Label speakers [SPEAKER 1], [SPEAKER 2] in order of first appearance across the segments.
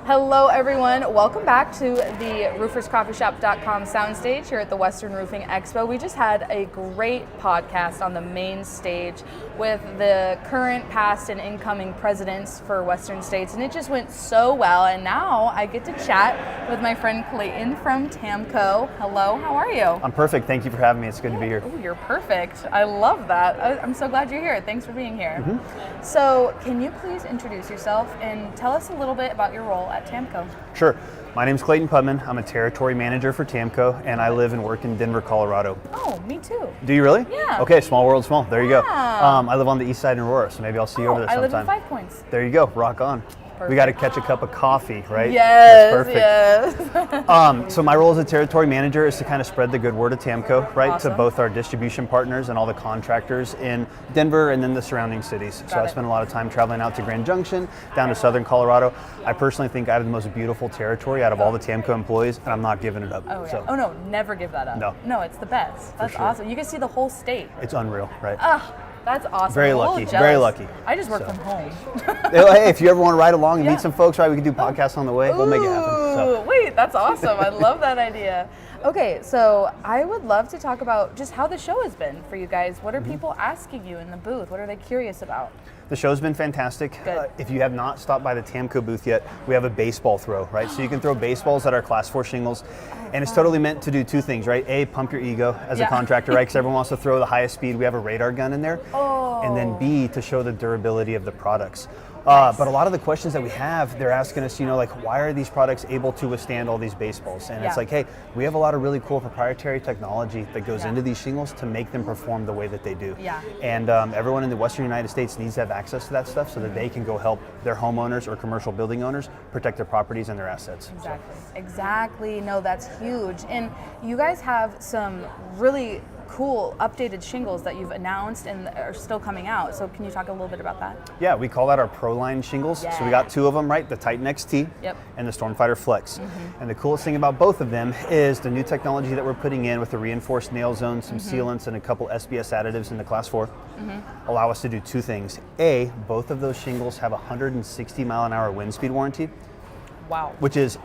[SPEAKER 1] Hello everyone, welcome back to the RoofersCoffeeShop.com soundstage here at the Western Roofing Expo. We just had a great podcast on the main stage with the current, past, and incoming presidents for Western states, and it just went so well. And now I get to chat with my friend Clayton from Tamko. Hello, how are you?
[SPEAKER 2] I'm perfect, thank you for having me. It's good to be here.
[SPEAKER 1] Oh, you're perfect. I love that. I'm so glad you're here. Thanks for being here. So can you please introduce yourself and tell us a little bit about your role at Tamko?
[SPEAKER 2] Sure. My name's Clayton Putman. I'm a territory manager for Tamko, and I live and work in Denver, Colorado.
[SPEAKER 1] Oh, me too.
[SPEAKER 2] Do you really?
[SPEAKER 1] Yeah.
[SPEAKER 2] Okay, small world, small. There you go.
[SPEAKER 1] Yeah.
[SPEAKER 2] I live on the east side in Aurora, so maybe I'll see you over there sometime.
[SPEAKER 1] I live in 5 Points.
[SPEAKER 2] There you go. Rock on.
[SPEAKER 1] Perfect.
[SPEAKER 2] We got to catch a cup of coffee, right?
[SPEAKER 1] Yes,
[SPEAKER 2] That's perfect.
[SPEAKER 1] yes.
[SPEAKER 2] So my role as a territory manager is to kind of spread the good word of Tamko, right,
[SPEAKER 1] Awesome.
[SPEAKER 2] to both our distribution partners and all the contractors in Denver and then the surrounding cities. So I spend a lot of time traveling out to Grand Junction, down to southern Colorado. I personally think I have the most beautiful territory out of all the Tamko employees, and I'm not giving it up.
[SPEAKER 1] Oh, yeah.
[SPEAKER 2] So,
[SPEAKER 1] Oh, no, never give that up.
[SPEAKER 2] No.
[SPEAKER 1] It's the best. That's
[SPEAKER 2] sure.
[SPEAKER 1] awesome. You can see the whole state.
[SPEAKER 2] it's unreal, right?
[SPEAKER 1] That's awesome.
[SPEAKER 2] Very
[SPEAKER 1] I'm a
[SPEAKER 2] lucky,
[SPEAKER 1] little jealous.
[SPEAKER 2] very lucky.
[SPEAKER 1] I just work from home.
[SPEAKER 2] Hey, if you ever want to ride along and
[SPEAKER 1] Yeah.
[SPEAKER 2] meet some folks, right, we can do podcasts on the way. We'll make it happen. So.
[SPEAKER 1] Ooh, wait, that's awesome. I love that idea. Okay, so I would love to talk about just how the show has been for you guys. What are people asking you in the booth? What are they curious about?
[SPEAKER 2] The show's been fantastic.
[SPEAKER 1] Good.
[SPEAKER 2] If you have not stopped by the Tamko booth yet, we have a baseball throw, right? So you can throw baseballs at our Class 4 shingles, and it's totally meant to do two things, right? A, pump your ego as a contractor, right? Because everyone wants to throw the highest speed. We have a radar gun in there. And then B, to show the durability of the products. But a lot of the questions that we have, they're asking us, like, why are these products able to withstand all these baseballs? And it's like, hey, we have a lot of really cool proprietary technology that goes into these shingles to make them perform the way that they do.
[SPEAKER 1] Yeah.
[SPEAKER 2] And everyone in the Western United States needs to have access to that stuff so that they can go help their homeowners or commercial building owners protect their properties and their assets.
[SPEAKER 1] Exactly. No, that's huge. And you guys have some really cool updated shingles that you've announced and are still coming out. So can you talk a little bit about that?
[SPEAKER 2] Yeah, we call that our Pro Line shingles. So we got two of them, right? The Titan XT and the Stormfighter Flex. And the coolest thing about both of them is the new technology that we're putting in with the reinforced nail zones, some sealants, and a couple SBS additives in the Class 4 allow us to do two things. A, both of those shingles have a 160 mile an hour wind speed warranty.
[SPEAKER 1] Wow.
[SPEAKER 2] Which is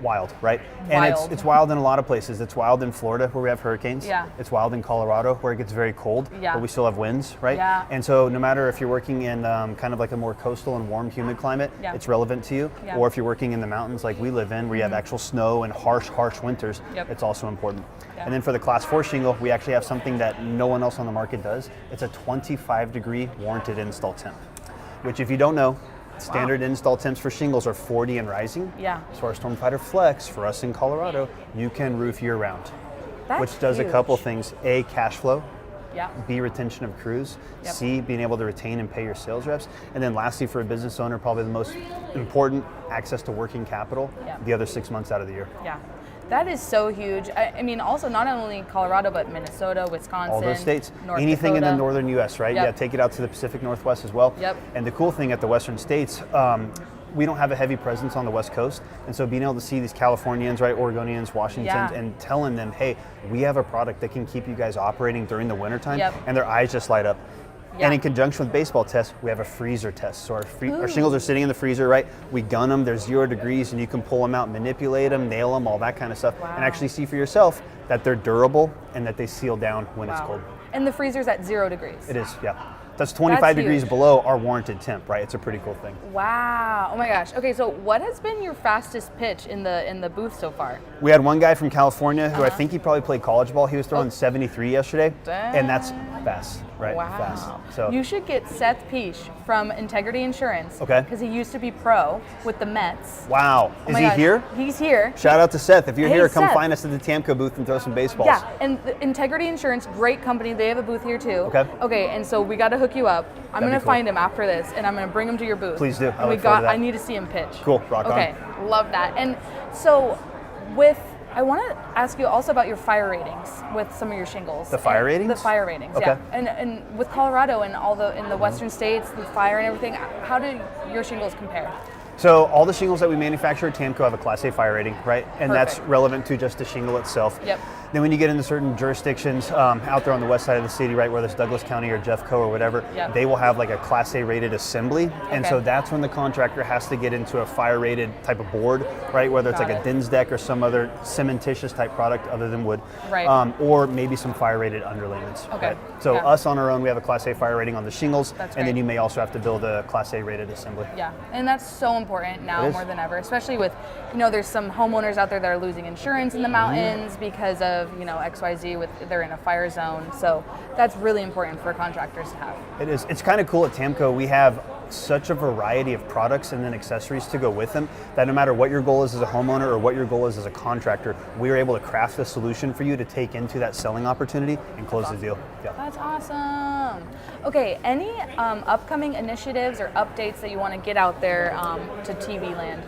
[SPEAKER 2] wild, right?
[SPEAKER 1] Wild.
[SPEAKER 2] And it's wild in a lot of places. It's wild in Florida where we have hurricanes.
[SPEAKER 1] Yeah.
[SPEAKER 2] It's wild in Colorado where it gets very cold, but we still have winds, right?
[SPEAKER 1] Yeah.
[SPEAKER 2] And so no matter if you're working in kind of like a more coastal and warm, humid climate, it's relevant to you. Or if you're working in the mountains like we live in where you have actual snow and harsh winters, it's also important. And then for the Class 4 shingle, we actually have something that no one else on the market does. It's a 25-degree warranted install temp, which if you don't know, standard install temps for shingles are 40 and rising.
[SPEAKER 1] Yeah.
[SPEAKER 2] So our Stormfighter Flex, for us in Colorado, you can roof year round.
[SPEAKER 1] That's
[SPEAKER 2] which does
[SPEAKER 1] huge.
[SPEAKER 2] a couple things. A, cash flow.
[SPEAKER 1] Yeah.
[SPEAKER 2] B, retention of crews. C, being able to retain and pay your sales reps. And then lastly, for a business owner, probably the most important, access to working capital the other 6 months out of the year.
[SPEAKER 1] Yeah. That is so huge. I mean, also not only Colorado, but Minnesota, Wisconsin,
[SPEAKER 2] all those states,
[SPEAKER 1] North
[SPEAKER 2] anything
[SPEAKER 1] Dakota.
[SPEAKER 2] in the northern U.S., right? Yeah, take it out to the Pacific Northwest as well. And the cool thing at the Western states, we don't have a heavy presence on the West Coast, and so being able to see these Californians, right, Oregonians, Washingtons, and telling them, hey, we have a product that can keep you guys operating during the wintertime, and their eyes just light up. And in conjunction with baseball tests, we have a freezer test. So our shingles are sitting in the freezer, right? We gun them, they're 0 degrees, and you can pull them out, manipulate them, nail them, all that kind of stuff, and actually see for yourself that they're durable and that they seal down when it's cold.
[SPEAKER 1] And the freezer's at 0 degrees.
[SPEAKER 2] It is, That's 25 degrees below our warranted temp, right? It's a pretty cool thing.
[SPEAKER 1] Wow. Oh my gosh. Okay, so what has been your fastest pitch in the booth so far?
[SPEAKER 2] We had one guy from California who I think he probably played college ball. He was throwing 73 yesterday. And that's fast, right?
[SPEAKER 1] Wow.
[SPEAKER 2] Fast. So
[SPEAKER 1] you should get Seth Peach from Integrity Insurance.
[SPEAKER 2] Okay.
[SPEAKER 1] Because he used to be pro with the Mets.
[SPEAKER 2] Wow. Is he here?
[SPEAKER 1] He's here.
[SPEAKER 2] Shout out to Seth. If you're here, come
[SPEAKER 1] Seth.
[SPEAKER 2] find us at the Tamko booth and throw some baseballs.
[SPEAKER 1] Yeah, and Integrity Insurance, great company. They have a booth here too. Okay, and so we got to hook you up. I'm going to find him after this, and I'm going to bring him to your booth.
[SPEAKER 2] Please do.
[SPEAKER 1] I need to see him pitch.
[SPEAKER 2] Cool. Rock on.
[SPEAKER 1] Okay, love that. And so I want to ask you also about your fire ratings with some of your shingles.
[SPEAKER 2] The fire ratings?
[SPEAKER 1] The fire ratings, yeah. And with Colorado and in the western states, the fire and everything, how do your shingles compare?
[SPEAKER 2] So all the shingles that we manufacture at Tamko have a Class A fire rating, right? And that's relevant to just the shingle itself.
[SPEAKER 1] Yep.
[SPEAKER 2] Then when you get into certain jurisdictions out there on the west side of the city, right, whether it's Douglas County or Jeffco or whatever, they will have like a Class A rated assembly. And so that's when the contractor has to get into a fire rated type of board, right? Whether it's like a DINS deck or some other cementitious type product other than wood, or maybe some fire rated underlayments. Right? So us on our own, we have a Class A fire rating on the shingles, and then you may also have to build a Class A rated assembly.
[SPEAKER 1] Yeah, and that's so important now more than ever, especially with, there's some homeowners out there that are losing insurance in the mountains because of, XYZ they're in a fire zone. So that's really important for contractors to have.
[SPEAKER 2] It is. It's kind of cool at Tamko. We have such a variety of products and then accessories to go with them that no matter what your goal is as a homeowner or what your goal is as a contractor, we are able to craft a solution for you to take into that selling opportunity and close the deal. Yeah.
[SPEAKER 1] That's awesome. Okay, any upcoming initiatives or updates that you want to get out there to TV land?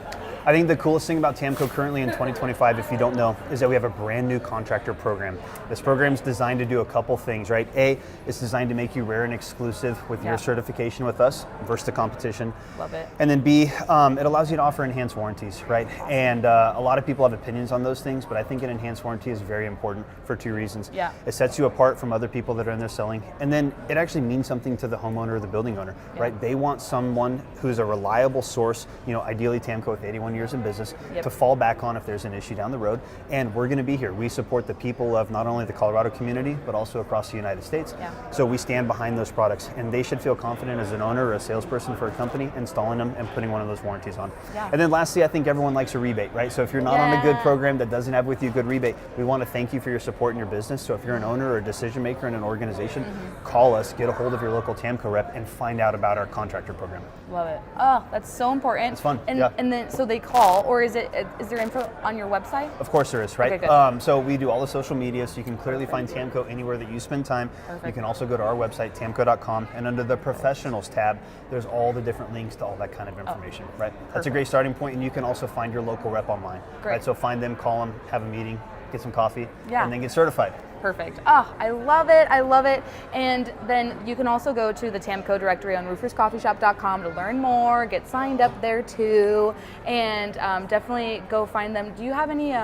[SPEAKER 2] I think the coolest thing about Tamko currently in 2025, if you don't know, is that we have a brand new contractor program. This program is designed to do a couple things, right? A, it's designed to make you rare and exclusive with your certification with us versus the competition.
[SPEAKER 1] Love it.
[SPEAKER 2] And then B, it allows you to offer enhanced warranties, right? And a lot of people have opinions on those things, but I think an enhanced warranty is very important for two reasons.
[SPEAKER 1] Yeah.
[SPEAKER 2] It sets you apart from other people that are in there selling, and then it actually means something to the homeowner or the building owner, right? They want someone who's a reliable source, ideally Tamko with 81 years in business, to fall back on if there's an issue down the road. And we're going to be here. We support the people of not only the Colorado community, but also across the United States. So we stand behind those products, and they should feel confident as an owner or a salesperson for a company installing them and putting one of those warranties on. And then lastly, I think everyone likes a rebate, right? So if you're not on a good program that doesn't have with you a good rebate, we want to thank you for your support in your business. So if you're an owner or a decision maker in an organization, call us, get a hold of your local Tamko rep, and find out about our contractor program.
[SPEAKER 1] Love it. Oh, that's so important.
[SPEAKER 2] It's fun.
[SPEAKER 1] And then so they call, or is there info on your website?
[SPEAKER 2] Of course there is, right?
[SPEAKER 1] Okay, good.
[SPEAKER 2] So we do all the social media, so you can clearly find Tamko anywhere that you spend time. You can also go to our website, tamko.com, and under the professionals tab, there's all the different links to all that kind of information, right? That's a great starting point, and you can also find your local rep online. Right? So find them, call them, have a meeting, get some coffee, and then get certified.
[SPEAKER 1] Perfect. Oh, I love it. I love it. And then you can also go to the Tamko directory on RoofersCoffeeShop.com to learn more, get signed up there too, and definitely go find them. Do you have any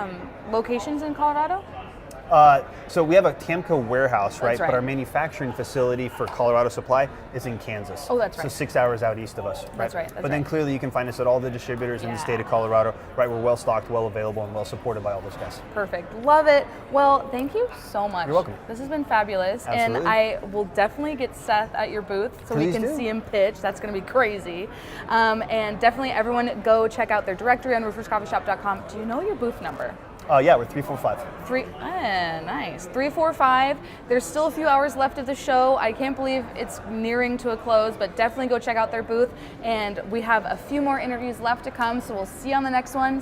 [SPEAKER 1] locations in Colorado?
[SPEAKER 2] So we have a Tamko warehouse, right? But our manufacturing facility for Colorado Supply is in Kansas.
[SPEAKER 1] Oh, that's right.
[SPEAKER 2] So 6 hours out east of us, right?
[SPEAKER 1] That's right.
[SPEAKER 2] But then clearly you can find us at all the distributors in the state of Colorado, right? We're well stocked, well available, and well supported by all those guys.
[SPEAKER 1] Perfect. Love it. Well, thank you so much.
[SPEAKER 2] You're welcome.
[SPEAKER 1] This has been fabulous.
[SPEAKER 2] Absolutely.
[SPEAKER 1] And I will definitely get Seth at your booth so we can see him pitch. That's going to be crazy. And definitely everyone go check out their directory on RoofersCoffeeShop.com. Do you know your booth number?
[SPEAKER 2] Yeah, we're 345.
[SPEAKER 1] Nice. 345. There's still a few hours left of the show. I can't believe it's nearing to a close, but definitely go check out their booth. And we have a few more interviews left to come, so we'll see you on the next one.